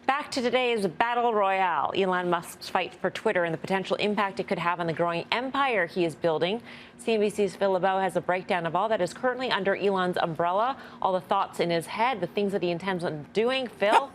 Back to today's battle royale, Elon Musk's fight for Twitter and the potential impact it could have on the growing empire he is building. CNBC's Phil LeBeau has a breakdown of all that is currently under Elon's umbrella, all the thoughts in his head, the things that he intends on doing. Phil,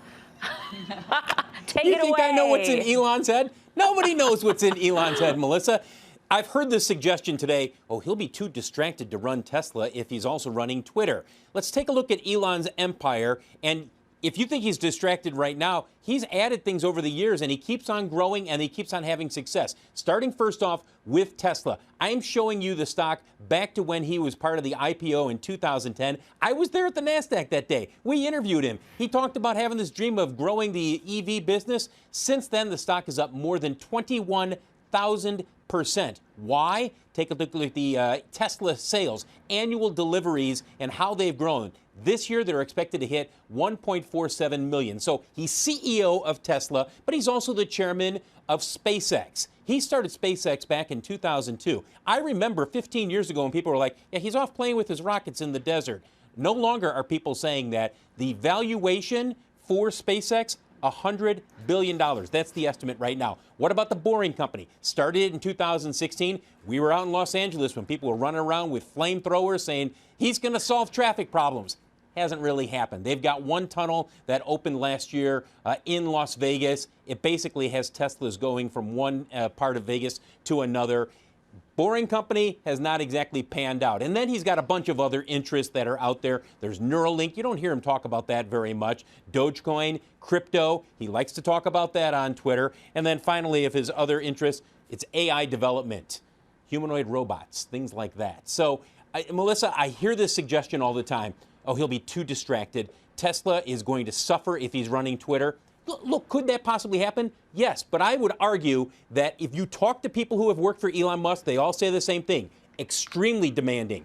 take it away. You think I know what's in Elon's head? Nobody knows what's in Elon's head, Melissa. I've heard this suggestion today, he'll be too distracted to run Tesla if he's also running Twitter. Let's take a look at Elon's empire, and if you think he's distracted right now, he's added things over the years, and he keeps on growing, and he keeps on having success. Starting first off with Tesla. I'm showing you the stock back to when he was part of the IPO in 2010. I was there at the NASDAQ that day. We interviewed him. He talked about having this dream of growing the EV business. Since then, the stock is up more than 21,000%. Why? Take a look at the Tesla sales, annual deliveries, and how they've grown. This year, they're expected to hit 1.47 million. So he's CEO of Tesla, but he's also the chairman of SpaceX. He started SpaceX back in 2002. I remember 15 years ago when people were like, yeah, he's off playing with his rockets in the desert. No longer are people saying that. The valuation for SpaceX, $100 billion. That's the estimate right now. What about the Boring Company? Started in 2016. We were out in Los Angeles when people were running around with flamethrowers saying he's going to solve traffic problems. Hasn't really happened. They've got one tunnel that opened last year in Las Vegas. It basically has Teslas going from one part of Vegas to another. Boring Company has not exactly panned out. And then he's got a bunch of other interests that are out there. There's Neuralink. You don't hear him talk about that very much. Dogecoin, crypto. He likes to talk about that on Twitter. And then finally, of his other interests, it's AI development, humanoid robots, things like that. So, Melissa, I hear this suggestion all the time. He'll be too distracted. Tesla is going to suffer if he's running Twitter. Look, could that possibly happen? Yes, but I would argue that if you talk to people who have worked for Elon Musk, they all say the same thing. Extremely demanding.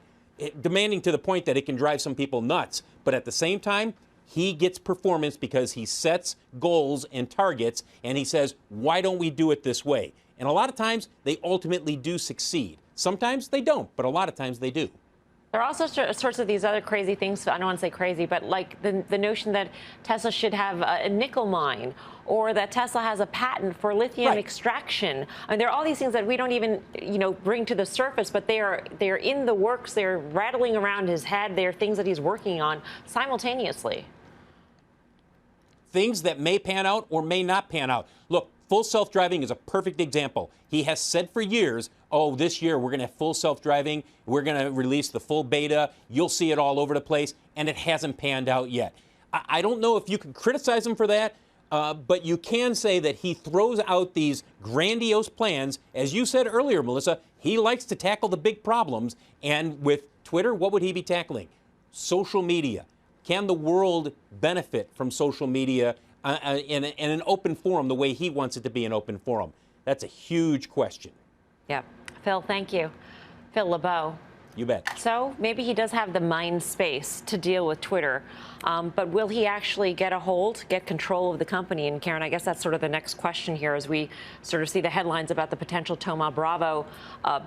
Demanding to the point that it can drive some people nuts. But at the same time, he gets performance because he sets goals and targets, and he says, why don't we do it this way? And a lot of times, they ultimately do succeed. Sometimes they don't, but a lot of times they do. There are also sorts of these other crazy things. I don't want to say crazy, but like the notion that Tesla should have a nickel mine, or that Tesla has a patent for lithium extraction. I mean, there are all these things that we don't even, bring to the surface, but they are in the works. They're rattling around his head. They are things that he's working on simultaneously. Things that may pan out or may not pan out. Look, full self-driving is a perfect example. He has said for years, this year we're going to have full self-driving. We're going to release the full beta. You'll see it all over the place. And it hasn't panned out yet. I don't know if you can criticize him for that, but you can say that he throws out these grandiose plans. As you said earlier, Melissa, he likes to tackle the big problems. And with Twitter, what would he be tackling? Social media. Can the world benefit from social media in an open forum the way he wants it to be an open forum? That's a huge question. Yeah. Phil, thank you. Phil LeBeau. You bet. So maybe he does have the mind space to deal with Twitter, but will he actually get control of the company? And Karen, I guess that's sort of the next question here as we sort of see the headlines about the potential Thoma Bravo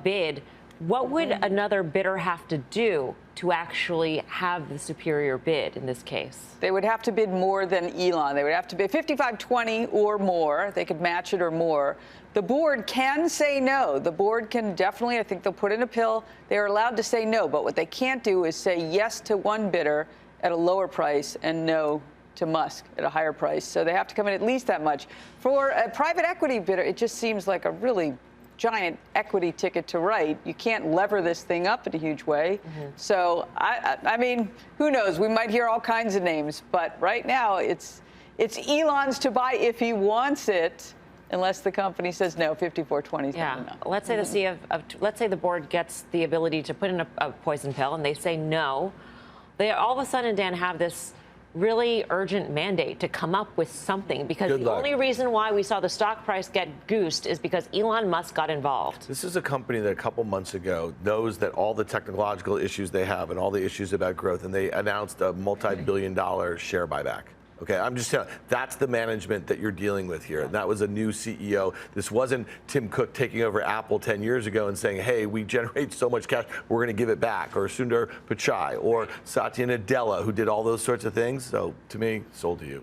bid. What would another bidder have to do to actually have the superior bid in this case? They would have to bid more than Elon. They would have to bid 55.20 or more. They could match it or more. The board can say no. The board can definitely, I think they'll put in a pill. They're allowed to say no. But what they can't do is say yes to one bidder at a lower price and no to Musk at a higher price. So they have to come in at least that much. For a private equity bidder, it just seems like a really giant equity ticket to write. You can't lever this thing up in a huge way. So, I mean, who knows? We might hear all kinds of names. But right now, it's Elon's to buy if he wants it, unless the company says no, 54.20 is not enough. Let's say let's say the board gets the ability to put in a poison pill, and they say no. They all of a sudden, Dan, have this really urgent mandate to come up with something, because the only reason why we saw the stock price get goosed is because Elon Musk got involved. This is a company that a couple months ago knows that all the technological issues they have and all the issues about growth, and they announced a multi-billion-dollar share buyback. Okay, I'm just telling you, that's the management that you're dealing with here. And that was a new CEO. This wasn't Tim Cook taking over Apple 10 years ago and saying, hey, we generate so much cash, we're going to give it back. Or Sundar Pichai or Satya Nadella, who did all those sorts of things. So to me, sold to you.